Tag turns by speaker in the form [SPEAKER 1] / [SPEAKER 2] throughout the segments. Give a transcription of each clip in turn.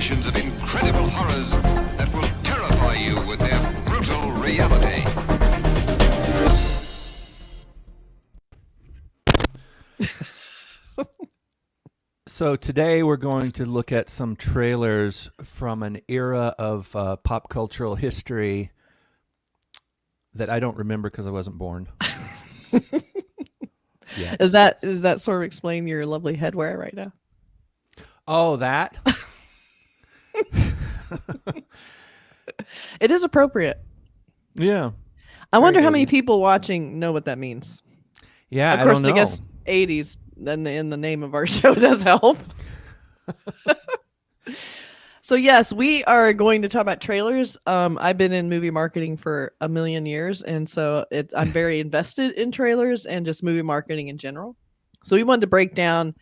[SPEAKER 1] imaginations of incredible horrors that will terrify you with their brutal reality.
[SPEAKER 2] So today we're going to look at some trailers from an era of pop cultural history that I don't remember because I wasn't born.
[SPEAKER 3] Yeah. Is that sort of explain your lovely headwear right now?
[SPEAKER 2] Oh, that?
[SPEAKER 3] It is appropriate.
[SPEAKER 2] Yeah.
[SPEAKER 3] I wonder how many people watching know what that means.
[SPEAKER 2] Yeah,
[SPEAKER 3] of course,
[SPEAKER 2] I don't know.
[SPEAKER 3] I guess 80s then in the name of our show does help. So yes, we are going to talk about trailers. I've been in movie marketing for a million years, and so I'm very invested in trailers and just movie marketing in general. So we wanted to break down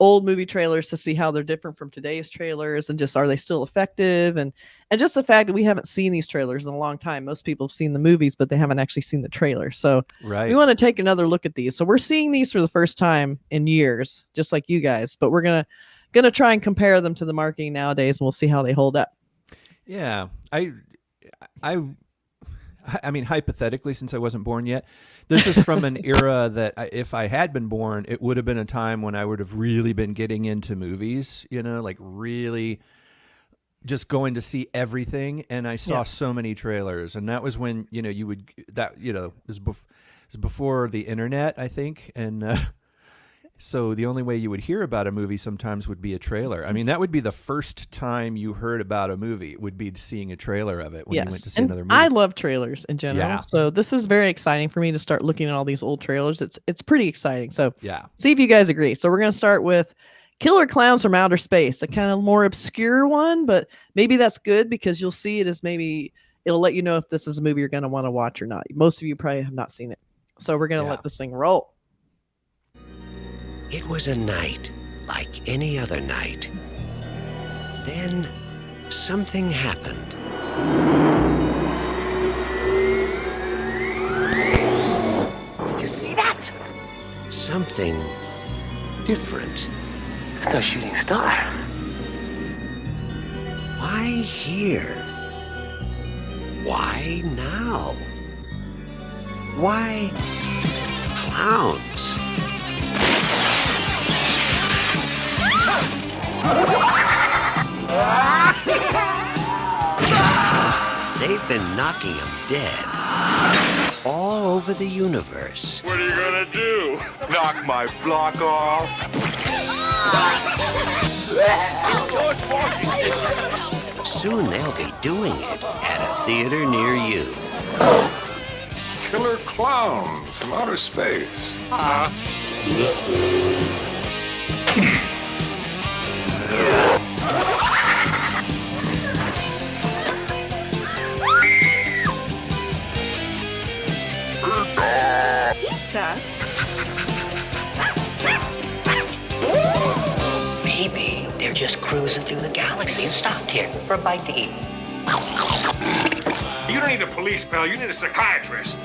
[SPEAKER 3] old movie trailers to see how they're different from today's trailers, and just are they still effective, and just the fact that we haven't seen these trailers in a long time. Most people have seen the movies, but they haven't actually seen the trailer. So we want to take another look at these. So we're seeing these for the first time in years, just like you guys, but we're gonna try and compare them to the marketing nowadays, and we'll see how they hold up.
[SPEAKER 2] Yeah, I mean, hypothetically, since I wasn't born yet, this is from an era that if I had been born, it would have been a time when I would have really been getting into movies, like really just going to see everything. And I saw so many trailers, and that was when, it was before the internet, I think. And, so the only way you would hear about a movie sometimes would be a trailer. I mean, that would be the first time you heard about a movie, would be seeing a trailer of it when you went to see another movie.
[SPEAKER 3] I love trailers in general. Yeah. So this is very exciting for me to start looking at all these old trailers. It's pretty exciting. So see if you guys agree. So we're going to start with Killer Klowns from Outer Space, a kind of more obscure one, but maybe that's good because you'll see it as maybe it'll let you know if this is a movie you're going to want to watch or not. Most of you probably have not seen it. So we're going to let this thing roll.
[SPEAKER 4] It was a night like any other night. Then something happened.
[SPEAKER 5] You see that?
[SPEAKER 4] Something different.
[SPEAKER 5] It's no shooting star.
[SPEAKER 4] Why here? Why now? Why clowns? They've been knocking him dead all over the universe.
[SPEAKER 1] What are you gonna do? Knock my block off?
[SPEAKER 4] Soon they'll be doing it at a theater near you.
[SPEAKER 1] Killer Klowns from Outer Space.
[SPEAKER 5] Pizza? Maybe they're just cruising through the galaxy and stopped here for a bite to eat.
[SPEAKER 1] You don't need a police pal, you need a psychiatrist.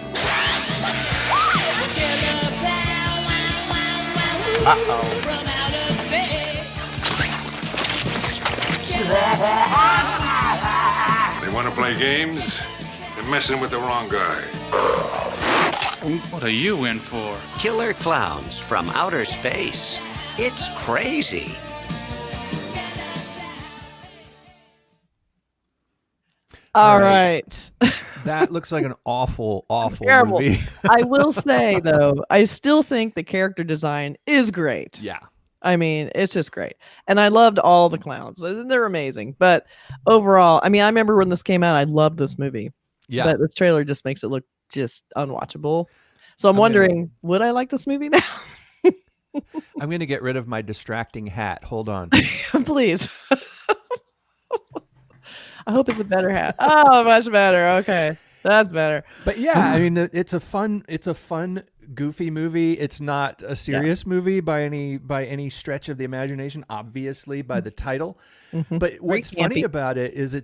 [SPEAKER 1] They want to play games? They're messing with the wrong guy.
[SPEAKER 6] What are you in for?
[SPEAKER 4] Killer Klowns from Outer Space. It's crazy.
[SPEAKER 3] All right.
[SPEAKER 2] That looks like an awful
[SPEAKER 3] terrible
[SPEAKER 2] movie.
[SPEAKER 3] I will say, though, I still think the character design is great.
[SPEAKER 2] Yeah.
[SPEAKER 3] I mean, it's just great. And I loved all the clowns. They're amazing. But overall, I mean, I remember when this came out, I loved this movie.
[SPEAKER 2] Yeah.
[SPEAKER 3] But this trailer just makes it look just unwatchable. So I'm wondering, would I like this movie now?
[SPEAKER 2] I'm going to get rid of my distracting hat. Hold on.
[SPEAKER 3] Please. I hope it's a better hat. Oh, much better. Okay. That's better.
[SPEAKER 2] But yeah, I mean, it's a fun, goofy movie. It's not a serious movie by any stretch of the imagination, obviously by the title. Mm-hmm. But what's funny about it is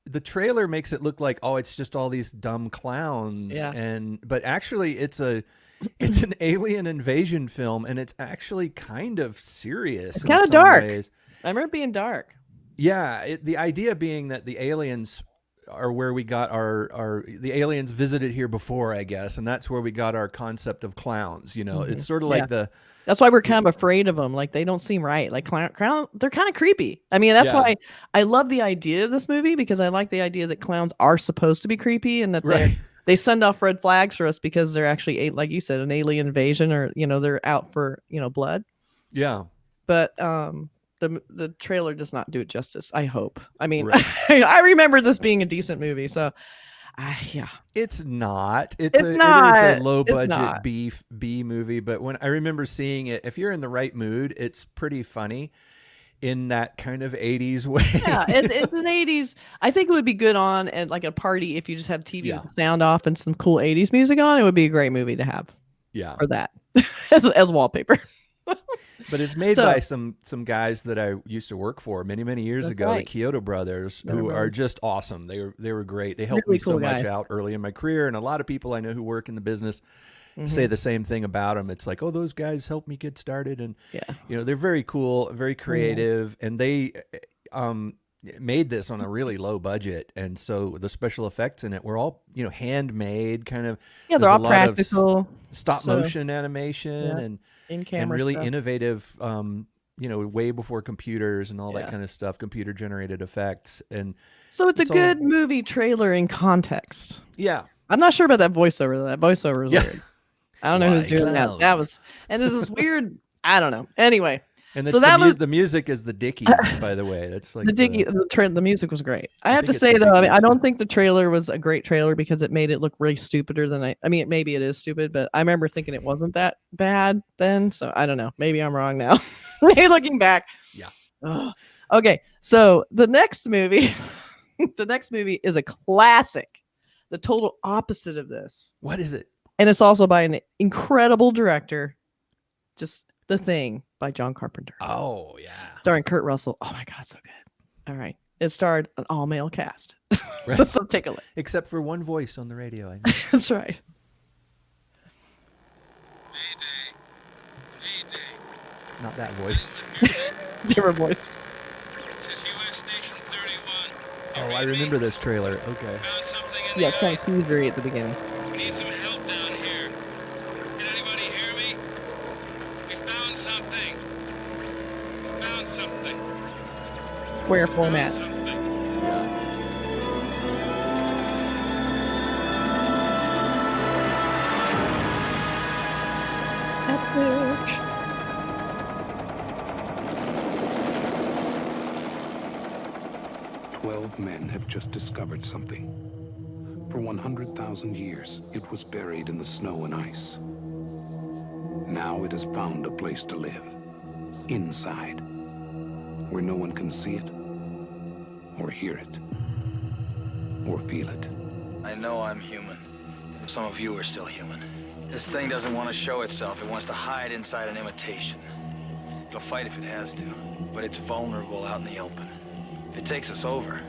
[SPEAKER 2] the trailer makes it look like, oh, it's just all these dumb clowns. Yeah. But actually it's an alien invasion film, and it's actually kind of serious.
[SPEAKER 3] It's kind of dark. Ways. I remember it being dark.
[SPEAKER 2] Yeah, the idea being that the aliens are where we got our the aliens visited here before, I guess, and that's where we got our concept of clowns. It's sort of
[SPEAKER 3] Yeah.
[SPEAKER 2] like the
[SPEAKER 3] That's why we're kind of afraid of them. Like they don't seem right. Like clown, they're kind of creepy. I mean, that's
[SPEAKER 2] Yeah.
[SPEAKER 3] why I love the idea of this movie, because I like the idea that clowns are supposed to be creepy and that
[SPEAKER 2] Right.
[SPEAKER 3] they send off red flags for us because they're actually, like you said, an alien invasion, or they're out for blood.
[SPEAKER 2] Yeah.
[SPEAKER 3] But the trailer does not do it justice, I hope. I mean,
[SPEAKER 2] Right.
[SPEAKER 3] I remember this being a decent movie, so yeah.
[SPEAKER 2] It's not. It
[SPEAKER 3] It's
[SPEAKER 2] is
[SPEAKER 3] not.
[SPEAKER 2] a low
[SPEAKER 3] It's
[SPEAKER 2] budget
[SPEAKER 3] not.
[SPEAKER 2] B movie, but when I remember seeing it, if you're in the right mood, it's pretty funny in that kind of 80s way.
[SPEAKER 3] Yeah, it's an 80s. I think it would be good on at like a party if you just have TV
[SPEAKER 2] Yeah.
[SPEAKER 3] with the sound off and some cool 80s music on. It would be a great movie to have
[SPEAKER 2] Yeah.
[SPEAKER 3] for that as wallpaper.
[SPEAKER 2] But it's made
[SPEAKER 3] So-
[SPEAKER 2] by some guys that I used to work for many years
[SPEAKER 3] That's
[SPEAKER 2] ago,
[SPEAKER 3] right.
[SPEAKER 2] the Kyoto brothers, who
[SPEAKER 3] Remember.
[SPEAKER 2] are just awesome. They were great. They helped
[SPEAKER 3] Really
[SPEAKER 2] me so
[SPEAKER 3] cool
[SPEAKER 2] much
[SPEAKER 3] guys.
[SPEAKER 2] out early in my career, and a lot of people I know who work in the business
[SPEAKER 3] Mm-hmm.
[SPEAKER 2] say the same thing about them. It's like, oh, those guys helped me get started, and
[SPEAKER 3] Yeah.
[SPEAKER 2] they're very cool, very creative, and they made this on a really low budget, and so the special effects in it were all handmade, kind of.
[SPEAKER 3] Yeah, they're
[SPEAKER 2] there's
[SPEAKER 3] all
[SPEAKER 2] a lot of
[SPEAKER 3] practical.
[SPEAKER 2] stop
[SPEAKER 3] So,
[SPEAKER 2] motion animation
[SPEAKER 3] yeah,
[SPEAKER 2] and
[SPEAKER 3] in-camera
[SPEAKER 2] really
[SPEAKER 3] stuff.
[SPEAKER 2] innovative, way before computers and all that
[SPEAKER 3] Yeah.
[SPEAKER 2] kind of stuff, computer generated effects. And
[SPEAKER 3] So it's a
[SPEAKER 2] it's all-
[SPEAKER 3] good movie trailer in context.
[SPEAKER 2] yeah,
[SPEAKER 3] I'm not sure about that voiceover. That voiceover is
[SPEAKER 2] Yeah.
[SPEAKER 3] weird. I don't know who's
[SPEAKER 2] Why
[SPEAKER 3] doing that. That
[SPEAKER 2] clowns?
[SPEAKER 3] was, and this is weird. I don't know. Anyway,
[SPEAKER 2] and
[SPEAKER 3] So
[SPEAKER 2] it's
[SPEAKER 3] that was-
[SPEAKER 2] the music is the Dickies, by the way. That's like
[SPEAKER 3] the music was great. I have
[SPEAKER 2] think
[SPEAKER 3] to
[SPEAKER 2] it's
[SPEAKER 3] say
[SPEAKER 2] the
[SPEAKER 3] though, I mean, I
[SPEAKER 2] Dickies.
[SPEAKER 3] don't think the trailer was a great trailer because it made it look really stupider than I mean, maybe it is stupid, but I remember thinking it wasn't that bad then. So I don't know. Maybe I'm wrong now. Looking back.
[SPEAKER 2] Yeah.
[SPEAKER 3] Ugh. Okay. So the next movie, is a classic, the total opposite of this.
[SPEAKER 2] What is it?
[SPEAKER 3] And it's also by an incredible director, just The Thing by John Carpenter.
[SPEAKER 2] Oh yeah,
[SPEAKER 3] Starring Kurt Russell. Oh my God, so good. All right. It starred an all-male cast.
[SPEAKER 2] Right.
[SPEAKER 3] So take a look.
[SPEAKER 2] Except for one voice on the radio. I know.
[SPEAKER 3] That's right.
[SPEAKER 2] Not that voice.
[SPEAKER 3] Different voice.
[SPEAKER 6] This is US Station 31.
[SPEAKER 2] Oh, I remember this trailer. Okay.
[SPEAKER 6] Found something in
[SPEAKER 3] Yeah,
[SPEAKER 6] the
[SPEAKER 3] kind
[SPEAKER 6] ice.
[SPEAKER 3] of teasery at the beginning.
[SPEAKER 6] We need some help down here. Can anybody hear me? We found something. We found something.
[SPEAKER 3] Square
[SPEAKER 6] Found
[SPEAKER 3] format.
[SPEAKER 6] something.
[SPEAKER 2] Yeah.
[SPEAKER 3] Epic.
[SPEAKER 7] 12 men have just discovered something. For 100,000 years, it was buried in the snow and ice. Now it has found a place to live. Inside. Where no one can see it, or hear it, or feel it.
[SPEAKER 8] I know I'm human. Some of you are still human. This thing doesn't want to show itself. It wants to hide inside an imitation. It'll fight if it has to, but it's vulnerable out in the open. If it takes us over,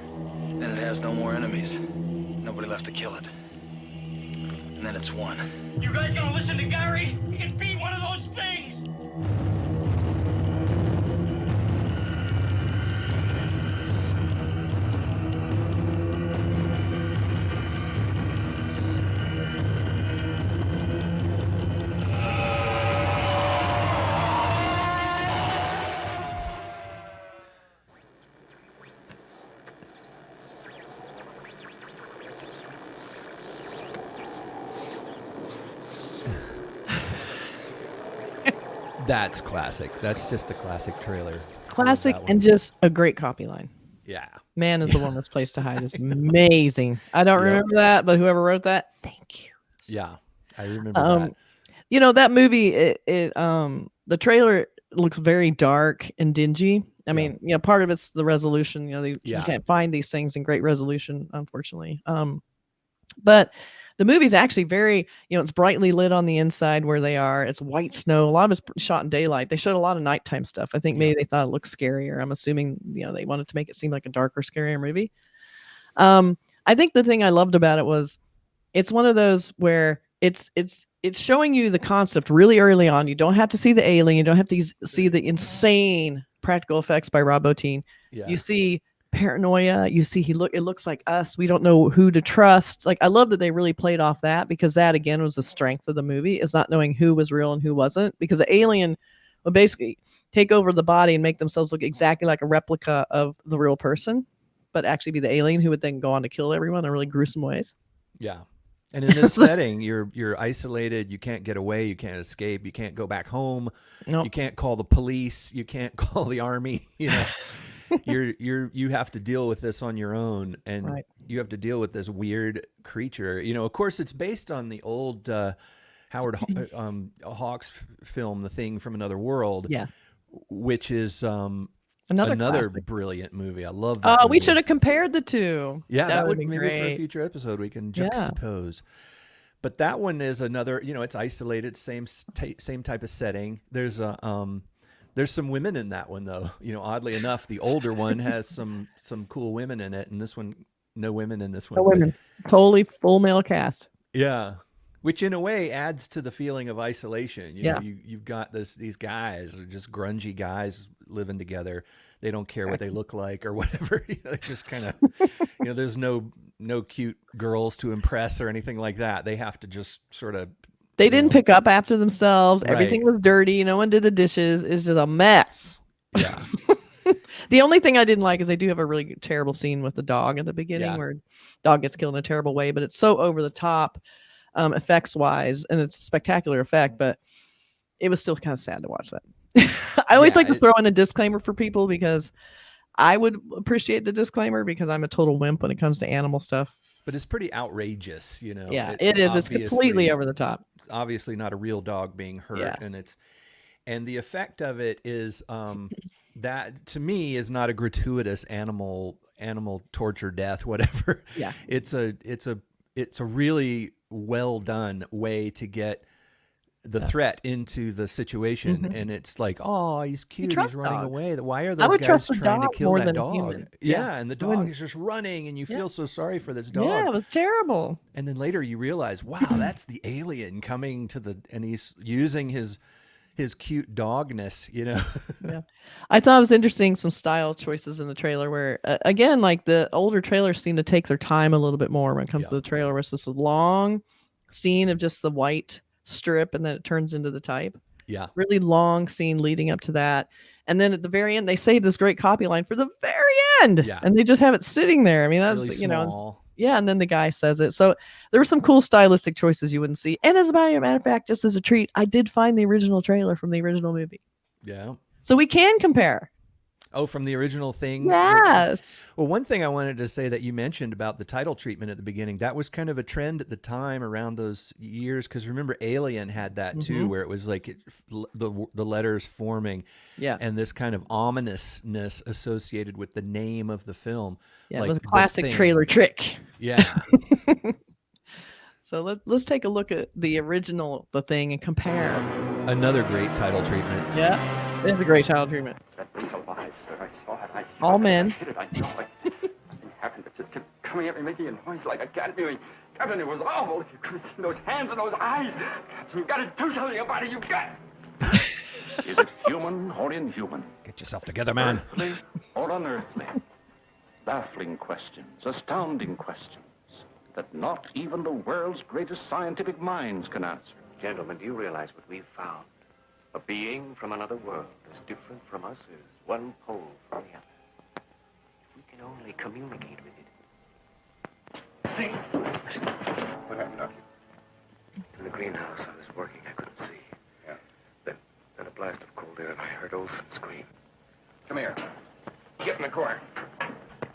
[SPEAKER 8] then it has no more enemies. Nobody left to kill it. And then it's won.
[SPEAKER 6] You guys gonna listen to Gary? He can be one of those things!
[SPEAKER 2] That's classic. That's just a classic trailer.
[SPEAKER 3] Classic
[SPEAKER 2] Love that
[SPEAKER 3] and
[SPEAKER 2] one.
[SPEAKER 3] just a great copy line.
[SPEAKER 2] Yeah.
[SPEAKER 3] Man is the one that's place to hide is amazing. I don't
[SPEAKER 2] Yep.
[SPEAKER 3] remember that, but whoever wrote that, thank you.
[SPEAKER 2] Yeah. I remember that.
[SPEAKER 3] That movie, the trailer looks very dark and dingy. I mean, part of it's the resolution. You
[SPEAKER 2] Yeah.
[SPEAKER 3] can't find these things in great resolution, unfortunately. But the movie's actually very, it's brightly lit on the inside where they are. It's white snow. A lot of it's shot in daylight. They showed a lot of nighttime stuff. I think maybe they thought it looked scarier. I'm assuming, they wanted to make it seem like a darker, scarier movie. I think the thing I loved about it was it's one of those where it's showing you the concept really early on. You don't have to see the alien. You don't have to see the insane practical effects by Rob Bottin.
[SPEAKER 2] Yeah.
[SPEAKER 3] You see paranoia. You see it looks like us. We don't know who to trust. Like, I love that they really played off that, because that again was the strength of the movie, is not knowing who was real and who wasn't, because the alien will basically take over the body and make themselves look exactly like a replica of the real person, but actually be the alien who would then go on to kill everyone in really gruesome ways.
[SPEAKER 2] Yeah. And in this setting, you're isolated. You can't get away. You can't escape. You can't go back home.
[SPEAKER 3] Nope.
[SPEAKER 2] You can't call the police. You can't call the army. You know, you have to deal with this on your own, and
[SPEAKER 3] Right.
[SPEAKER 2] you have to deal with this weird creature. You know, of course, it's based on the old Howard Hawks film, The Thing from Another World.
[SPEAKER 3] Yeah.
[SPEAKER 2] Which is
[SPEAKER 3] Another
[SPEAKER 2] classic. Brilliant movie. I love that.
[SPEAKER 3] We
[SPEAKER 2] movie.
[SPEAKER 3] should have compared the two.
[SPEAKER 2] Yeah, that would
[SPEAKER 3] be
[SPEAKER 2] maybe
[SPEAKER 3] great.
[SPEAKER 2] for a future episode we can juxtapose. But that one is another. You know, it's isolated, same type of setting. There's some women in that one though. You know, oddly enough, the older one has some cool women in it, and this one, no women in this one.
[SPEAKER 3] No women. Totally full male cast.
[SPEAKER 2] Yeah. Which in a way adds to the feeling of isolation. You
[SPEAKER 3] Yeah.
[SPEAKER 2] know, you've got these guys, just grungy guys living together. They don't care what they look like or whatever. You know, just kind of, you know, there's no cute girls to impress or anything like that. They have to just sort of.
[SPEAKER 3] They didn't pick up after themselves.
[SPEAKER 2] Right.
[SPEAKER 3] Everything was dirty. No one did the dishes. It's just a mess.
[SPEAKER 2] Yeah.
[SPEAKER 3] The only thing I didn't like is they do have a really terrible scene with the dog at the beginning,
[SPEAKER 2] Yeah.
[SPEAKER 3] where dog gets killed in a terrible way, but it's so over the top. Effects wise, and it's a spectacular effect, but it was still kind of sad to watch that. I always like to throw in a disclaimer for people, because I would appreciate the disclaimer, because I'm a total wimp when it comes to animal stuff.
[SPEAKER 2] But it's pretty outrageous, you know.
[SPEAKER 3] Yeah, it is. It's completely over the top.
[SPEAKER 2] It's obviously not a real dog being hurt,
[SPEAKER 3] Yeah.
[SPEAKER 2] and the effect of it is that to me is not a gratuitous animal torture, death, whatever.
[SPEAKER 3] Yeah.
[SPEAKER 2] It's a really well done way to get the threat into the situation, and it's like, oh, he's cute, he's running away. Why are those guys trying to kill that dog? Yeah, and the dog is just running, and you feel so sorry for this dog.
[SPEAKER 3] Yeah, it was terrible.
[SPEAKER 2] And then later you realize, wow, that's the alien coming and he's using his cute dogness, you know.
[SPEAKER 3] Yeah, I thought it was interesting, some style choices in the trailer where again, like the older trailers seem to take their time a little bit more when it comes to the trailer, where it's this long scene of just the white strip, and then it turns into the type.
[SPEAKER 2] Yeah,
[SPEAKER 3] really long scene leading up to that, and then at the very end they save this great copy line for the very end.
[SPEAKER 2] Yeah.
[SPEAKER 3] And they just have it sitting there. I mean, that's
[SPEAKER 2] really
[SPEAKER 3] you know,
[SPEAKER 2] small.
[SPEAKER 3] yeah, and then the guy says it. So there were some cool stylistic choices you wouldn't see. And as a matter of fact, just as a treat, I did find the original trailer from the original movie.
[SPEAKER 2] Yeah.
[SPEAKER 3] So we can compare.
[SPEAKER 2] Oh, from the original Thing?
[SPEAKER 3] Yes.
[SPEAKER 2] Well, one thing I wanted to say that you mentioned about the title treatment at the beginning, that was kind of a trend at the time around those years, because remember Alien had that too, where it was like the letters forming, and this kind of ominousness associated with the name of the film.
[SPEAKER 3] Yeah,
[SPEAKER 2] like
[SPEAKER 3] it was a
[SPEAKER 2] The
[SPEAKER 3] classic
[SPEAKER 2] Thing.
[SPEAKER 3] trailer trick.
[SPEAKER 2] Yeah.
[SPEAKER 3] So let's take a look at the original The Thing and compare.
[SPEAKER 2] Another great title treatment.
[SPEAKER 3] Yeah, it's a great title treatment.
[SPEAKER 9] That thing's alive, sir. I saw it.
[SPEAKER 3] All men.
[SPEAKER 9] I hit it. I know it. In heaven, it just kept coming at me, making a noise like a cat doing. Captain, it was awful. If you could have seen those hands and those eyes. Captain, you've got to do something about it. You've got.
[SPEAKER 7] Is it human or inhuman?
[SPEAKER 2] Get yourself together, man.
[SPEAKER 7] Earthly or unearthly? Baffling questions, astounding questions that not even the world's greatest scientific minds can answer.
[SPEAKER 10] Gentlemen, do you realize what we've found? A being from another world, as different from us as one pole from the other. If we can only communicate with it.
[SPEAKER 9] See? What happened, Doctor?
[SPEAKER 10] In the greenhouse, I was working. I couldn't see.
[SPEAKER 9] Yeah.
[SPEAKER 10] Then a blast of cold air, and I heard Olson scream.
[SPEAKER 9] Come here. Get in the corner.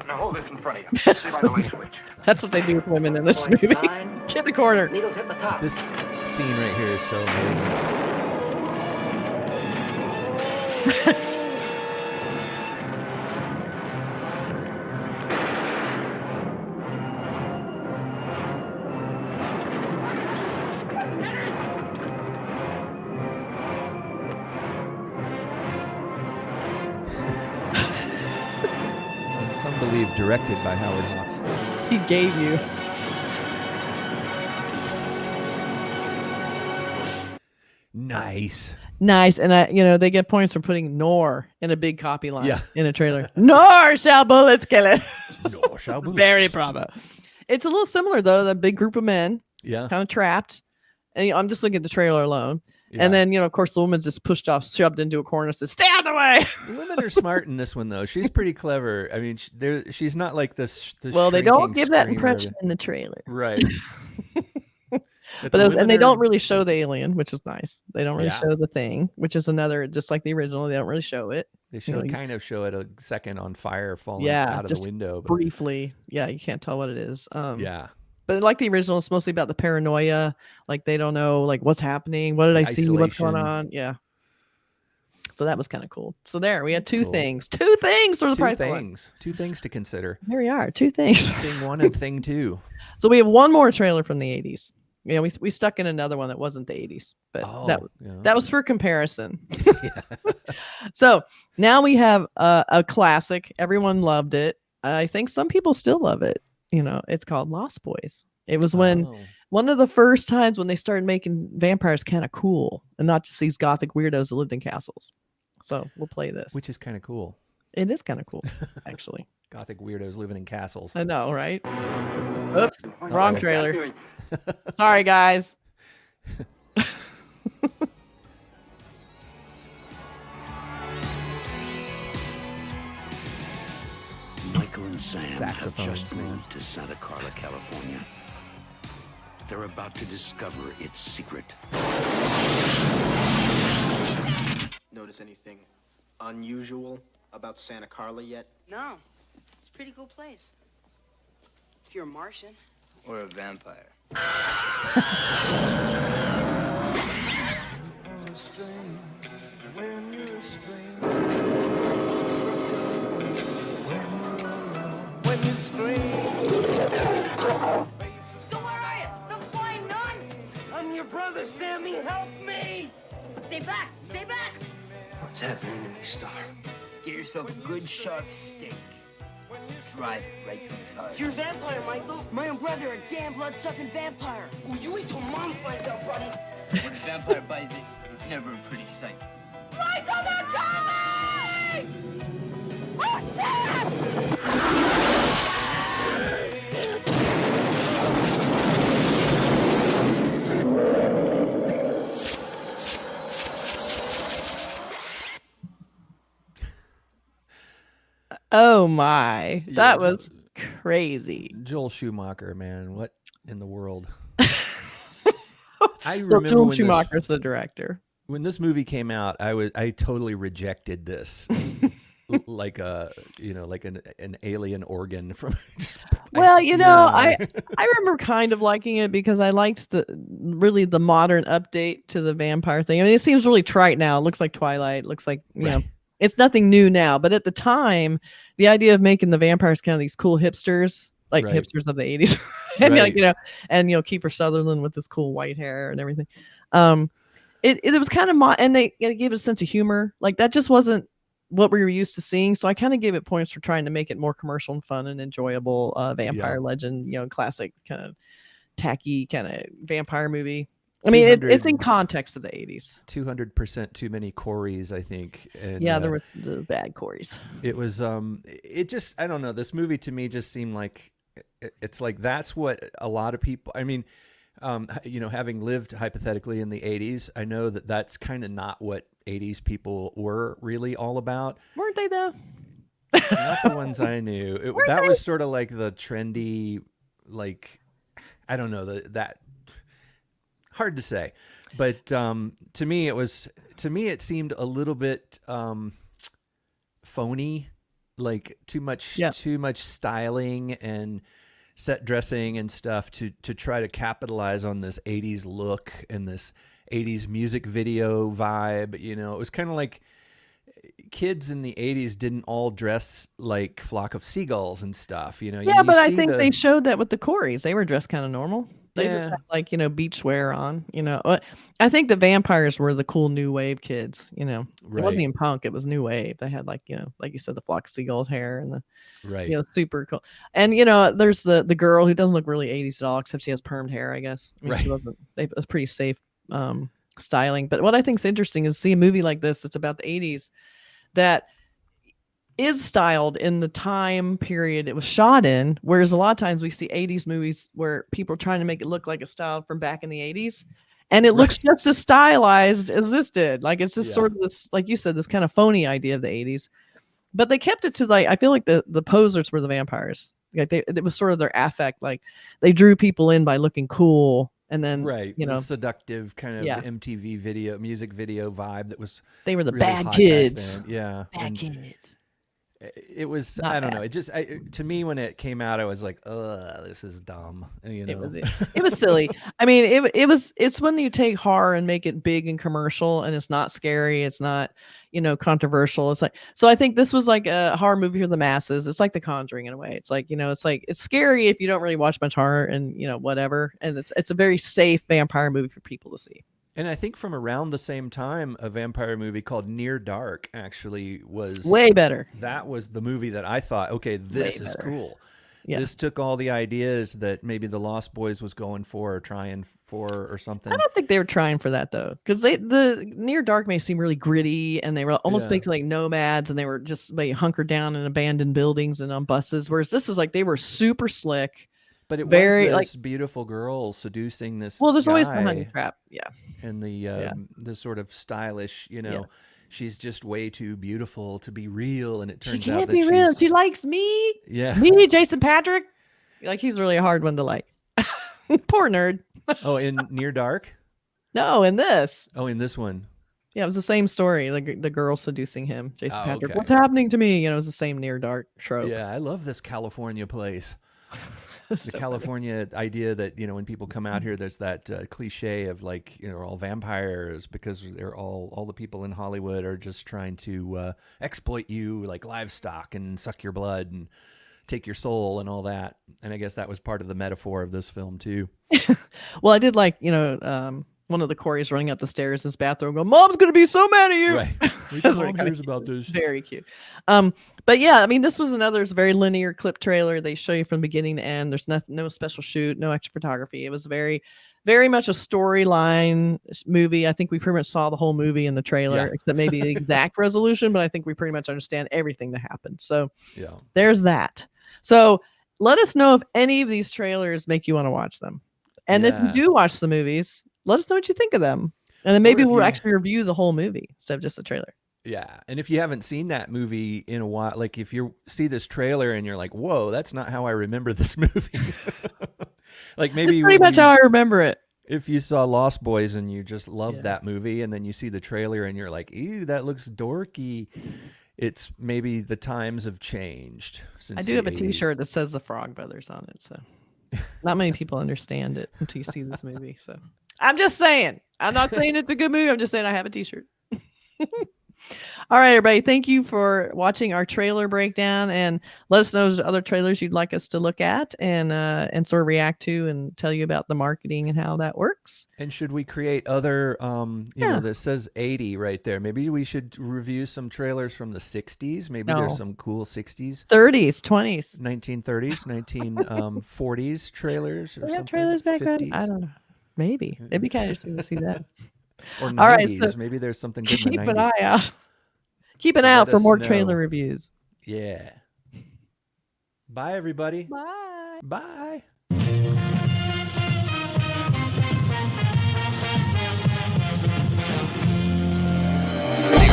[SPEAKER 9] Now hold this in front of you. Stay by the light switch.
[SPEAKER 3] That's what they do with women in this movie. Get in the corner.
[SPEAKER 5] Needles hit the top.
[SPEAKER 2] This scene right here is so amazing. And some believe directed by Howard Hawks.
[SPEAKER 3] He gave you.
[SPEAKER 2] Nice.
[SPEAKER 3] Nice. And they get points for putting "nor" in a big copy line in a trailer. Nor shall bullets kill it.
[SPEAKER 2] Nor shall bullets.
[SPEAKER 3] Very bravo. It's a little similar though. The big group of men, kind of trapped. And I'm just looking at the trailer alone. Yeah. And then, of course, the woman's just pushed off, shoved into a corner, and says, "Stay out of the way."
[SPEAKER 2] Women are smart in this one, though. She's pretty clever. I mean, she's not like this.
[SPEAKER 3] Well, they don't give that impression in the trailer,
[SPEAKER 2] right?
[SPEAKER 3] And they don't really show the alien, which is nice. They don't really show the thing, which is another, just like the original. They don't really show it.
[SPEAKER 2] They kind of show it a second on fire falling out of the window,
[SPEAKER 3] but briefly. Yeah, you can't tell what it is.
[SPEAKER 2] Yeah.
[SPEAKER 3] But like the original, it's mostly about the paranoia. Like they don't know, like what's happening. What did I see? What's going on? Yeah. So that was kind of cool. So there, we had two things. Two things for the price of one.
[SPEAKER 2] Two things to consider.
[SPEAKER 3] There we are. Two things.
[SPEAKER 2] Thing one and thing two.
[SPEAKER 3] So we have one more trailer from the 80s. Yeah, we stuck in another one that wasn't the 80s, but that was for comparison. So now we have a classic. Everyone loved it. I think some people still love it. It's called Lost Boys. It was when one of the first times when they started making vampires kind of cool and not just these gothic weirdos that lived in castles. So we'll play this.
[SPEAKER 2] Which is kind of cool.
[SPEAKER 3] It is kind of cool, actually.
[SPEAKER 2] Gothic weirdos living in castles.
[SPEAKER 3] I know, right? Oops, wrong trailer. Sorry, guys.
[SPEAKER 4] Michael and Sam have just moved to Santa Carla, California. They're about to discover its secret.
[SPEAKER 11] Notice anything unusual about Santa Carla yet?
[SPEAKER 12] No. It's a pretty cool place. If you're a Martian.
[SPEAKER 8] Or a vampire.
[SPEAKER 12] Brother Sammy, help me! Stay back! Stay back!
[SPEAKER 10] What's happening to me, Star?
[SPEAKER 12] Get yourself a good sharp steak. Drive it right through his heart.
[SPEAKER 13] You're a vampire, Michael. My own brother, a damn blood-sucking vampire.
[SPEAKER 12] Oh, you wait till Mom finds out, buddy.
[SPEAKER 14] When a vampire buys it, it's never a pretty sight.
[SPEAKER 12] Michael, they're coming! Oh, shit!
[SPEAKER 3] Oh my, that was crazy.
[SPEAKER 2] Joel Schumacher, man, what in the world? I
[SPEAKER 3] remember Joel Schumacher's the director.
[SPEAKER 2] When this movie came out, I totally rejected this, like an alien organ from.
[SPEAKER 3] I remember kind of liking it because I liked the modern update to the vampire thing. I mean, it seems really trite now. It looks like Twilight. It looks like you know. It's nothing new now, but at the time, the idea of making the vampires kind of these cool hipsters, like hipsters of the 80s, and Kiefer Sutherland with this cool white hair and everything. It was kind of and they gave it a sense of humor. Like that just wasn't what we were used to seeing. So I kind of gave it points for trying to make it more commercial and fun and enjoyable. Vampire legend, classic kind of tacky kind of vampire movie. I mean, it's in context of the 80s.
[SPEAKER 2] 200% too many Corys, I think. And,
[SPEAKER 3] there were the bad Corys.
[SPEAKER 2] It was, it just, I don't know. This movie to me just seemed like, it's like that's what a lot of people, I mean, having lived hypothetically in the 80s, I know that that's kind of not what 80s people were really all about.
[SPEAKER 3] Weren't they though?
[SPEAKER 2] Not the ones I knew. That was sort of like the trendy, like, I don't know, that. Hard to say, but to me it seemed a little bit phony, like too much styling and set dressing and stuff to try to capitalize on this 80s look and this 80s music video vibe. It was kind of like kids in the 80s didn't all dress like Flock of Seagulls and stuff.
[SPEAKER 3] But I think they showed that with the Corys. They were dressed kind of normal. They just had like, beachwear on, I think the vampires were the cool new wave kids, It wasn't even punk. It was new wave. They had like, like you said, the Flock of Seagulls hair and the, super cool. And, there's the girl who doesn't look really 80s at all, except she has permed hair, I guess. I mean, she wasn't, it was pretty safe styling. But what I think is interesting is see a movie like this. It's about the 80s that is styled in the time period it was shot in. Whereas a lot of times we see 80s movies where people are trying to make it look like a style from back in the 80s. And it looks just as stylized as this did. Like it's just sort of this, like you said, this kind of phony idea of the 80s. But they kept it to like, I feel like the posers were the vampires. Like it was sort of their affect. Like they drew people in by looking cool. And then, you know,
[SPEAKER 2] the seductive kind of MTV video, music video vibe that was.
[SPEAKER 3] They were the
[SPEAKER 2] really
[SPEAKER 3] bad
[SPEAKER 2] hot
[SPEAKER 3] kids.
[SPEAKER 2] back then. Yeah.
[SPEAKER 3] Bad kids.
[SPEAKER 2] It was,
[SPEAKER 3] Not
[SPEAKER 2] I don't
[SPEAKER 3] bad.
[SPEAKER 2] know. It just, to me, when it came out, I was like, ugh, this is dumb. You know?
[SPEAKER 3] It was silly. I mean, it's when you take horror and make it big and commercial and it's not scary. It's not, you know, controversial. It's like, so I think this was like a horror movie for the masses. It's like The Conjuring in a way. It's like, you know, it's like, it's scary if you don't really watch much horror and, you know, whatever. And it's a very safe vampire movie for people to see.
[SPEAKER 2] And I think from around the same time, a vampire movie called Near Dark actually was
[SPEAKER 3] way better.
[SPEAKER 2] That was the movie that I thought, okay, this is cool.
[SPEAKER 3] Yeah.
[SPEAKER 2] This took all the ideas that maybe the Lost Boys was going for or trying for or something.
[SPEAKER 3] I don't think they were trying for that though, because the Near Dark may seem really gritty, and they were almost making like nomads, and they were just like hunkered down in abandoned buildings and on buses. Whereas this is like they were super slick.
[SPEAKER 2] But it
[SPEAKER 3] very
[SPEAKER 2] was
[SPEAKER 3] like
[SPEAKER 2] this beautiful girl seducing this.
[SPEAKER 3] Well, there's always the
[SPEAKER 2] guy,
[SPEAKER 3] honey trap,
[SPEAKER 2] and the sort of stylish, you know, she's just way too beautiful to be real, and it turns
[SPEAKER 3] she
[SPEAKER 2] out
[SPEAKER 3] can't
[SPEAKER 2] that
[SPEAKER 3] be real.
[SPEAKER 2] she's-
[SPEAKER 3] She likes me.
[SPEAKER 2] Yeah.
[SPEAKER 3] Me, Jason Patrick. Like he's really a hard one to like. Poor nerd.
[SPEAKER 2] Oh, in Near Dark?
[SPEAKER 3] No, in this.
[SPEAKER 2] Oh, in this one.
[SPEAKER 3] Yeah, it was the same story. Like the girl seducing him, Jason
[SPEAKER 2] Oh,
[SPEAKER 3] Patrick.
[SPEAKER 2] okay.
[SPEAKER 3] What's happening to me? You know, it was the same Near Dark trope.
[SPEAKER 2] Yeah, I love this California place. The
[SPEAKER 3] So
[SPEAKER 2] California idea that, you know, when people come out here, there's that cliche of like, you know, all vampires because they're all the people in Hollywood are just trying to exploit you like livestock and suck your blood and take your soul and all that. And I guess that was part of the metaphor of this film too.
[SPEAKER 3] Well, I did like, you know, one of the Corys running up the stairs in his bathroom going, "Mom's going to be so mad at you."
[SPEAKER 2] Right.
[SPEAKER 3] That's
[SPEAKER 2] Mom
[SPEAKER 3] very
[SPEAKER 2] hears
[SPEAKER 3] cute.
[SPEAKER 2] about this.
[SPEAKER 3] Very cute. But yeah, I mean, this was it's a very linear clip trailer. They show you from beginning to end. There's no special shoot, no extra photography. It was very, very much a storyline movie. I think we pretty much saw the whole movie in the trailer, except maybe the exact resolution, but I think we pretty much understand everything that happened. So there's that. So let us know if any of these trailers make you want to watch them. And if you do watch the movies, let us know what you think of them. And then maybe we'll actually review the whole movie instead of just the trailer.
[SPEAKER 2] Yeah. And if you haven't seen that movie in a while, like if you see this trailer and you're like, whoa, that's not how I remember this movie. Like maybe
[SPEAKER 3] That's pretty much how I remember it.
[SPEAKER 2] If you saw Lost Boys and you just loved that movie and then you see the trailer and you're like, ew, that looks dorky. It's maybe the times have changed since
[SPEAKER 3] I do have a
[SPEAKER 2] 80s.
[SPEAKER 3] t-shirt that says the Frog Brothers on it. So not many people understand it until you see this movie. So I'm just saying, I'm not saying it's a good movie. I'm just saying I have a t-shirt. All right, everybody. Thank you for watching our trailer breakdown, and let us know if there's other trailers you'd like us to look at and sort of react to and tell you about the marketing and how that works.
[SPEAKER 2] And should we create other, you know, that says 80 right there. Maybe we should review some trailers from the 60s. Maybe there's some cool 60s.
[SPEAKER 3] 30s, 20s.
[SPEAKER 2] 1930s, 1940s trailers or
[SPEAKER 3] We had
[SPEAKER 2] something.
[SPEAKER 3] trailers back then?
[SPEAKER 2] 50s.
[SPEAKER 3] I don't know. Maybe. It'd be kind of interesting to see that.
[SPEAKER 2] Or 90s.
[SPEAKER 3] All right, so
[SPEAKER 2] Maybe there's something good in the 90s.
[SPEAKER 3] keep an eye out. Keep an eye
[SPEAKER 2] Let
[SPEAKER 3] out for
[SPEAKER 2] us
[SPEAKER 3] more
[SPEAKER 2] know.
[SPEAKER 3] trailer reviews.
[SPEAKER 2] Yeah. Bye, everybody.
[SPEAKER 3] Bye.
[SPEAKER 2] Bye.
[SPEAKER 1] The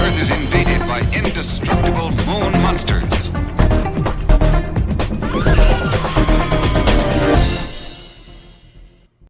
[SPEAKER 1] Earth is invaded by indestructible moon monsters.